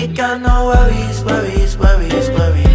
ain't got no worries, worries, worries, worries.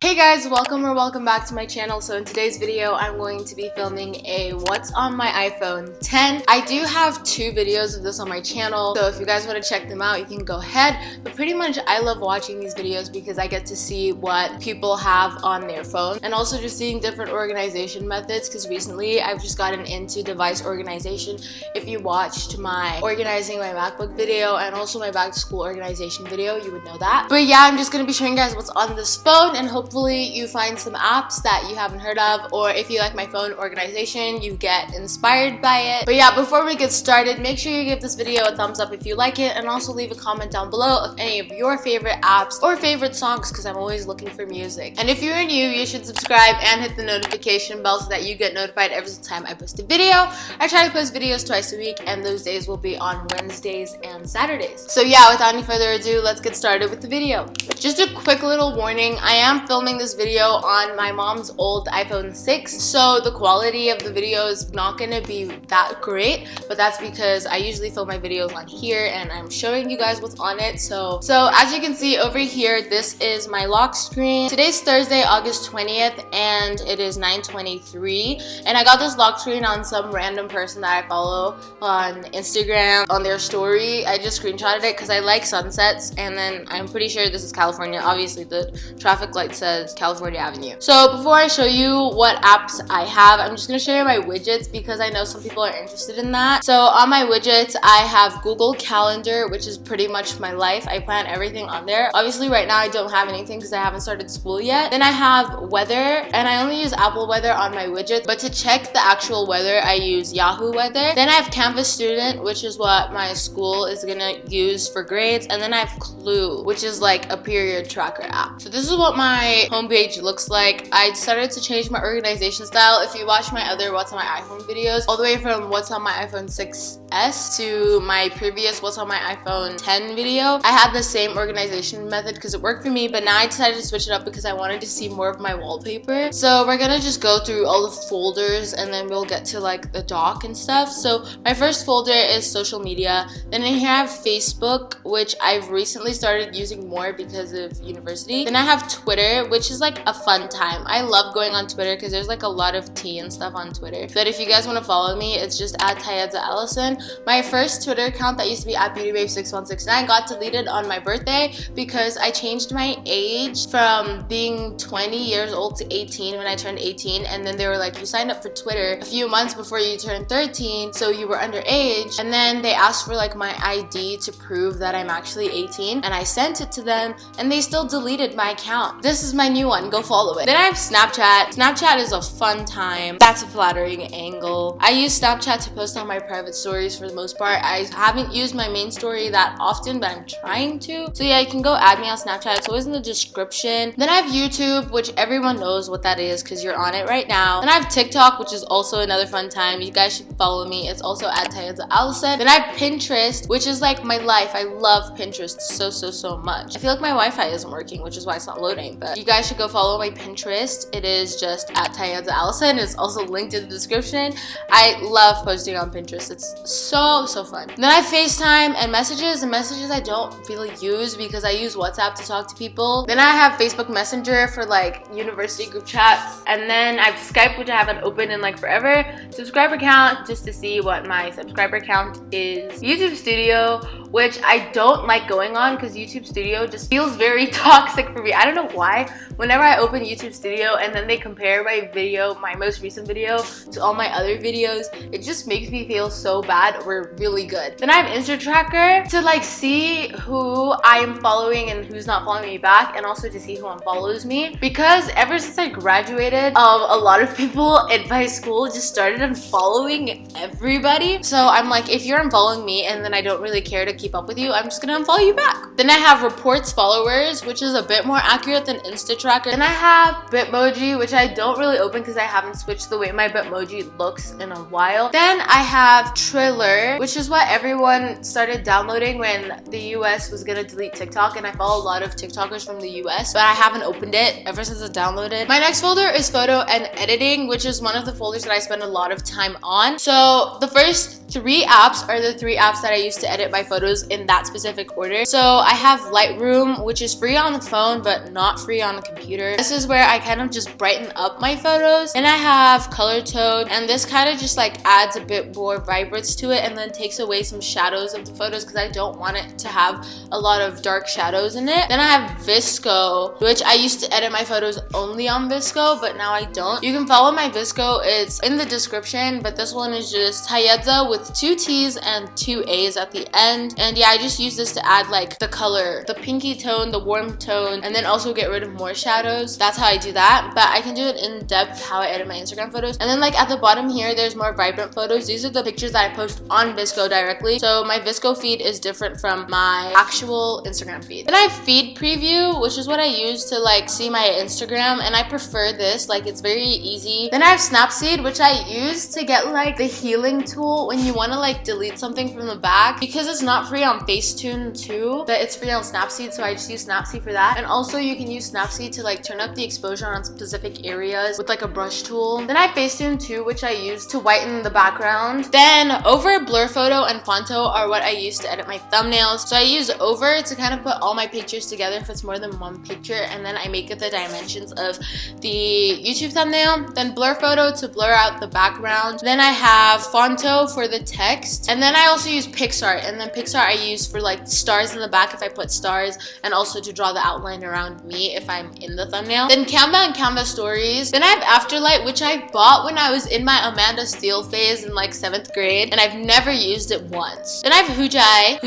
Hey guys, welcome back to my channel. So in today's video, I'm going to be filming a what's on my iPhone 10. I do have 2 videos of this on my channel, so if you guys want to check them out, you can go ahead. But pretty much I love watching these videos because I get to see what people have on their phone, and also just seeing different organization methods, because recently I've just gotten into device organization. If you watched my organizing my MacBook video and also my back to school organization video, you would know that. But yeah, I'm just going to be showing you guys what's on this phone, and hopefully you find some apps that you haven't heard of, or if you like my phone organization, you get inspired by it. But yeah, before we get started, make sure you give this video a thumbs up if you like it, and also leave a comment down below of any of your favorite apps or favorite songs, because I'm always looking for music. And if you're new, you should subscribe and hit the notification bell so that you get notified every single time I post a video. I try to post videos twice a week, and those days will be on Wednesdays and Saturdays. So yeah, without any further ado, let's get started with the video. Just a quick little warning, I am filming this video on my mom's old iPhone 6, so the quality of the video is not gonna be that great, but that's because I usually film my videos on here and I'm showing you guys what's on it. So as you can see over here, this is my lock screen. Today's Thursday, August 20th, and it is 9:23, and I got this lock screen on some random person that I follow on Instagram on their story. I just screenshotted it because I like sunsets, and then I'm pretty sure this is California. Obviously the traffic light says California Avenue. So before I show you what apps I have, I'm just going to show you my widgets because I know some people are interested in that. So on my widgets, I have Google Calendar, which is pretty much my life. I plan everything on there. Obviously right now I don't have anything because I haven't started school yet. Then I have weather, and I only use Apple Weather on my widgets, but to check the actual weather I use Yahoo Weather. Then I have Canvas Student, which is what my school is going to use for grades, and then I have Clue, which is like a period tracker app. So this is what my homepage looks like. I decided to change my organization style. If you watch my other what's on my iPhone videos, all the way from what's on my iPhone 6s to my previous what's on my iPhone 10 video, I had the same organization method because it worked for me, but now I decided to switch it up because I wanted to see more of my wallpaper. So we're gonna just go through all the folders and then we'll get to like the dock and stuff. So my first folder is social media. Then in here I have Facebook, which I've recently started using more because of university. Then I have Twitter, which is like a fun time. I love going on Twitter because there's like a lot of tea and stuff on Twitter. But if you guys want to follow me, it's just at Tayedza A.C. My first Twitter account that used to be at BeautyBabe6169 got deleted on my birthday because I changed my age from being 20 years old to 18 when I turned 18, and then they were like, you signed up for Twitter a few months before you turned 13, so you were underage. And then they asked for like my ID to prove that I'm actually 18, and I sent it to them and they still deleted my account. This is my new one, go follow it. Then I have Snapchat. Snapchat is a fun time. That's a flattering angle. I use Snapchat to post on my private stories for the most part. I haven't used my main story that often, but I'm trying to. So yeah, you can go add me on Snapchat. It's always in the description. Then I have YouTube, which everyone knows what that is because you're on it right now. Then I have TikTok, which is also another fun time. You guys should follow me. It's also at Tayedza A.C. Then I have Pinterest, which is like my life. I love Pinterest so much. I feel like my Wi-Fi isn't working, which is why it's not loading, but you guys should go follow my Pinterest. It is just at Tayedza A.C. and it's also linked in the description. I love posting on Pinterest. It's so fun. Then I have FaceTime and messages I don't really use because I use WhatsApp to talk to people. Then I have Facebook Messenger for like university group chats, and then I have Skype, which I haven't opened in like forever. Subscriber count, just to see what my subscriber count is. YouTube Studio, which I don't like going on because YouTube Studio just feels very toxic for me. I don't know why. Whenever I open YouTube Studio and then they compare my video, my most recent video, to all my other videos, it just makes me feel so bad or really good. Then I have Insta Tracker to like see who I am following and who's not following me back, and also to see who unfollows me, because ever since I graduated, a lot of people in my school just started unfollowing everybody. So I'm like, if you're unfollowing me and then I don't really care to keep up with you, I'm just gonna unfollow you back. Then I have Reports Followers, which is a bit more accurate than Insta Tracker. Then I have Bitmoji, which I don't really open because I haven't switched the way my Bitmoji looks in a while. Then I have Triller, which is what everyone started downloading when the US was gonna delete TikTok, and I follow a lot of TikTokers from the US, but I haven't opened it ever since I downloaded. My next folder is Photo and Editing, which is one of the folders that I spend a lot of time on. So the first 3 apps are the 3 apps that I use to edit my photos photos in that specific order. So I have Lightroom, which is free on the phone but not free on the computer. This is where I kind of just brighten up my photos. And I have Color Tone, and this kind of just like adds a bit more vibrance to it and then takes away some shadows of the photos because I don't want it to have a lot of dark shadows in it. Then I have VSCO, which I used to edit my photos only on VSCO, but now I don't. You can follow my VSCO, it's in the description, but this one is just Tayedza with 2 T's and 2 A's at the end. And yeah, I just use this to add like the color, the pinky tone, the warm tone, and then also get rid of more shadows. That's how I do that, but I can do it in depth how I edit my Instagram photos. And then like at the bottom here, there's more vibrant photos. These are the pictures that I post on VSCO directly. So my VSCO feed is different from my actual Instagram feed. Then I have feed preview, which is what I use to like see my Instagram, and I prefer this. Like it's very easy. Then I have Snapseed, which I use to get like the healing tool when you want to like delete something from the back, because it's not free on Facetune too, but it's free on Snapseed, so I just use Snapseed for that. And also you can use Snapseed to like turn up the exposure on specific areas with like a brush tool. Then I have Facetune too, which I use to whiten the background. Then Over, Blur Photo, and Fonto are what I use to edit my thumbnails. So I use Over to kind of put all my pictures together if it's more than one picture, and then I make it the dimensions of the YouTube thumbnail. Then Blur Photo to blur out the background. Then I have Fonto for the text, and then I also use PixArt, and then PixArt I use for like stars in the back if I put stars, and also to draw the outline around me if I'm in the thumbnail. Then Canva and Canva Stories. Then I have Afterlight, which I bought when I was in my Amanda Steele phase in like 7th grade, and I've never used it once. Then I have Hujai,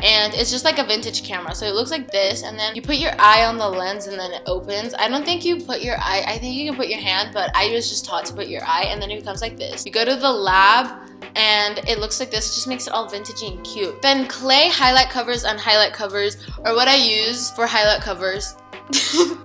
and it's just like a vintage camera. So it looks like this, and then you put your eye on the lens and then it opens. I don't think you put your eye, I think you can put your hand, but I was just taught to put your eye, and then it becomes like this. You go to the lab and it looks like this. It just makes it all vintagey and cute. Then clay highlight covers and highlight covers are what I use for highlight covers.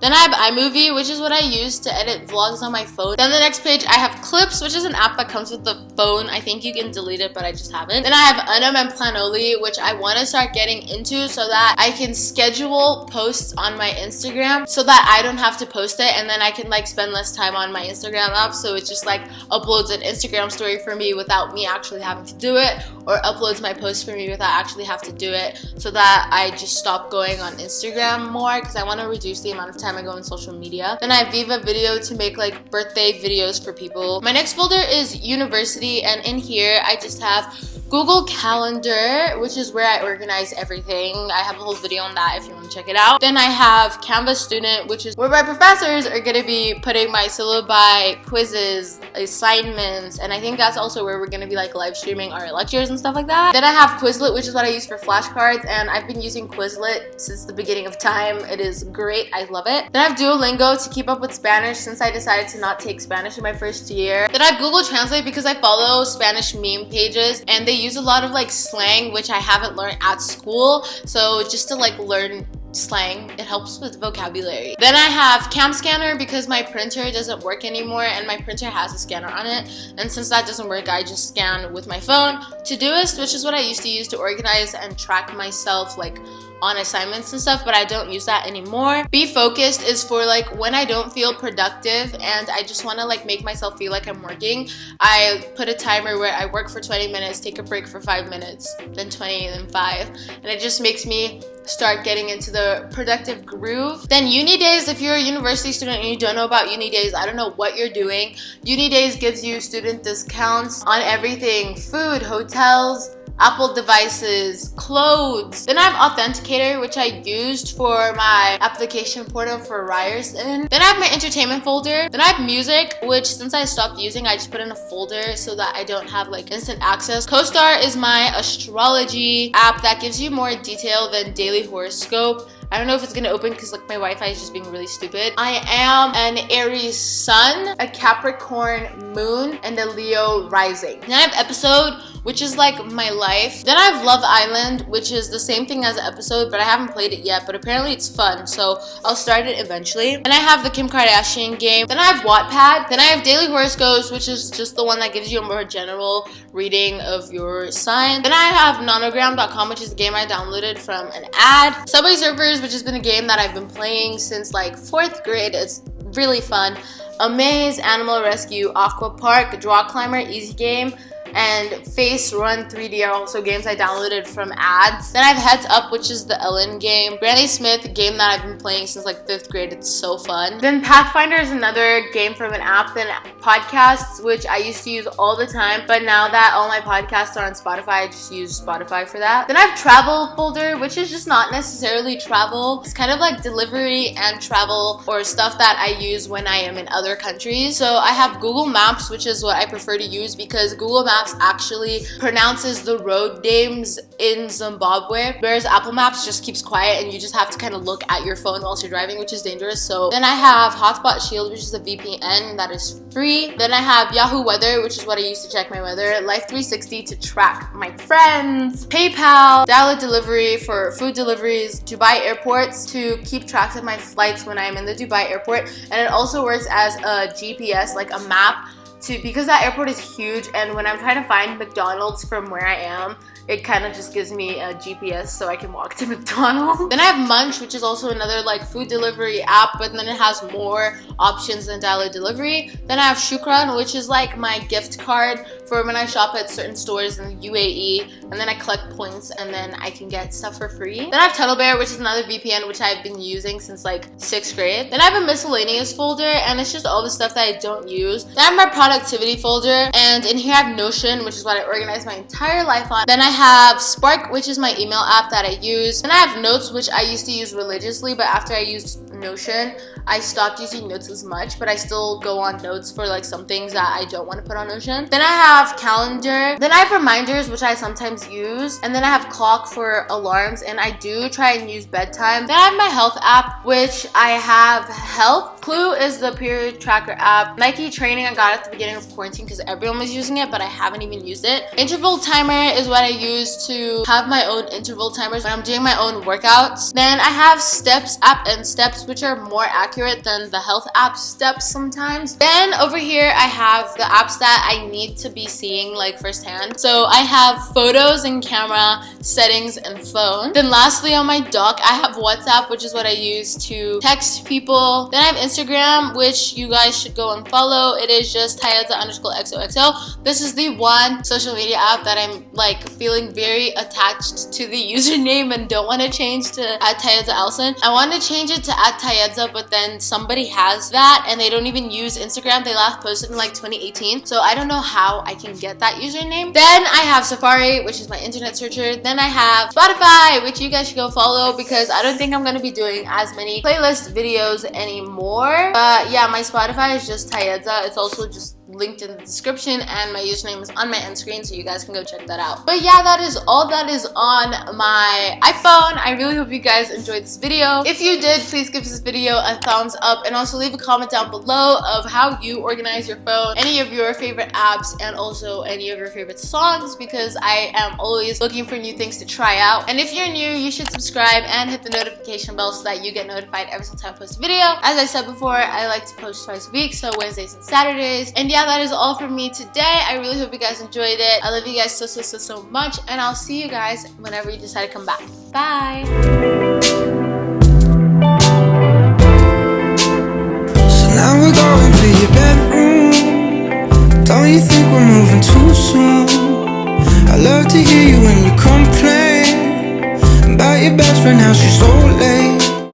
Then I have iMovie, which is what I use to edit vlogs on my phone. Then the next page I have Clips, which is an app that comes with the phone. I think you can delete it, but I just haven't. Then I have Unum and Planoly, which I want to start getting into so that I can schedule posts on my Instagram so that I don't have to post it, and then I can like spend less time on my Instagram app, so it just like uploads an Instagram story for me without me actually having to do it, or uploads my post for me without actually have to do it, so that I just stop going on Instagram more because I want to reduce the amount of time I go on social media. Then I have Viva Video to make like birthday videos for people. My next folder is University, and in here I just have Google Calendar, which is where I organize everything. I have a whole video on that if you want to check it out. Then I have Canvas Student, which is where my professors are going to be putting my syllabi, quizzes, assignments, and I think that's also where we're going to be like live streaming our lectures and stuff like that. Then I have Quizlet, which is what I use for flashcards, and I've been using Quizlet since the beginning of time. It is great. I love it. Then I have Duolingo to keep up with Spanish since I decided to not take Spanish in my first year. Then I have Google Translate because I follow Spanish meme pages, and they use a lot of like slang which I haven't learned at school, so just to like learn slang, it helps with vocabulary. Then I have Cam Scanner because my printer doesn't work anymore, and my printer has a scanner on it, and since that doesn't work, I just scan with my phone. Todoist, which is what I used to use to organize and track myself like on assignments and stuff, but I don't use that anymore. Be Focused is for like when I don't feel productive and I just want to like make myself feel like I'm working. I put a timer where I work for 20 minutes, take a break for 5 minutes, then 20, then 5, and it just makes me start getting into the productive groove. Then Uni Days, if you're a university student and you don't know about Uni Days, I don't know what you're doing. Uni Days gives you student discounts on everything: food, hotels, Apple devices, clothes. Then I have Authenticator, which I used for my application portal for Ryerson. Then I have my entertainment folder. Then I have music, which since I stopped using, I just put in a folder so that I don't have like instant access. CoStar is my astrology app that gives you more detail than daily horoscope. I don't know if it's gonna open because like my Wi-Fi is just being really stupid. I am an Aries sun, a Capricorn moon, and a Leo rising. Then I have Episode, which is like my life. Then I have Love Island, which is the same thing as Episode, but I haven't played it yet, but apparently it's fun, so I'll start it eventually. Then I have the Kim Kardashian game. Then I have Wattpad. Then I have Daily Horoscopes, which is just the one that gives you a more general reading of your sign. Then I have nonogram.com, which is a game I downloaded from an ad. Subway Surfers, which has been a game that I've been playing since like 4th grade. It's really fun. Amaze, Animal Rescue, Aqua Park, Draw Climber, easy game. and Face Run 3D are also games I downloaded from ads. Then I have Heads Up, which is the Ellen game. Granny Smith, a game that I've been playing since like 5th grade. It's so fun. Then Pathfinder is another game from an app. Then Podcasts, which I used to use all the time, but now that all my podcasts are on Spotify, I just use Spotify for that. Then I have Travel folder, which is just not necessarily travel. It's kind of like delivery and travel or stuff that I use when I am in other countries. So I have Google Maps, which is what I prefer to use because Google Maps actually pronounces the road names in Zimbabwe, whereas Apple Maps just keeps quiet and you just have to kind of look at your phone whilst you're driving, which is dangerous. So then I have Hotspot Shield, which is a VPN that is free. Then I have Yahoo Weather, which is what I use to check my weather. Life 360 to track my friends. PayPal, Dial-Up Delivery for food deliveries. Dubai Airports to keep track of my flights when I'm in the Dubai airport. And it also works as a GPS, like a map, because that airport is huge, and when I'm trying to find McDonald's from where I am, it kind of just gives me a GPS so I can walk to McDonald's. Then I have Munch, which is also another like food delivery app, but then it has more options than Dial-Up Delivery. Then I have Shukran, which is like my gift card for when I shop at certain stores in the UAE, and then I collect points and then I can get stuff for free. Then I have TunnelBear, which is another VPN which I've been using since like 6th grade. Then I have a miscellaneous folder, and it's just all the stuff that I don't use. Then I have my productivity folder, and in here I have Notion, which is what I organize my entire life on. Then I have Spark, which is my email app that I use. Then I have Notes, which I used to use religiously, but after I used Notion, I stopped using Notes as much, but I still go on Notes for like some things that I don't want to put on Notion. Then I have Calendar. Then I have Reminders, which I sometimes use. And then I have Clock for alarms, and I do try and use bedtime. Then I have my Health app, which I have Health. Clue is the period tracker app. Nike Training I got at the beginning of quarantine because everyone was using it, but I haven't even used it. Interval Timer is what I use to have my own interval timers when I'm doing my own workouts. Then I have Steps app and Steps, which are more accurate than the Health app Steps sometimes. Then over here I have the apps that I need to be seeing like firsthand. So I have Photos and Camera, Settings, and Phone. Then lastly on my dock I have WhatsApp, which is what I use to text people. Then I have Instagram, which you guys should go and follow. It is just Tayedza_XOXO. This is the one social media app that I'm like feeling very attached to the username and don't want to change to @Tayedza A.C. I want to change it to @Tayedza, but then somebody has that and they don't even use Instagram. They last posted in like 2018, so I don't know how I can get that username. Then I have Safari, which is my internet searcher. Then I have Spotify, which you guys should go follow because I don't think I'm going to be doing as many playlist videos anymore. But yeah, my Spotify is just Tayedza. It's also just linked in the description, and my username is on my end screen, so you guys can go check that out. But yeah, that is all that is on my iPhone. I really hope you guys enjoyed this video. If you did, please give this video a thumbs up, and also leave a comment down below of how you organize your phone, any of your favorite apps, and also any of your favorite songs, because I am always looking for new things to try out. And if you're new, you should subscribe and hit the notification bell so that you get notified every single time I post a video. As I said before, I like to post twice a week, so Wednesdays and Saturdays. And yeah, that is all from me today. I really hope you guys enjoyed it. I love you guys so much, and I'll see you guys whenever you decide to come back. Bye. So now we're going to your bedroom. Don't you think we're moving too soon? I love to hear you when you complain about your best friend, how she's so late.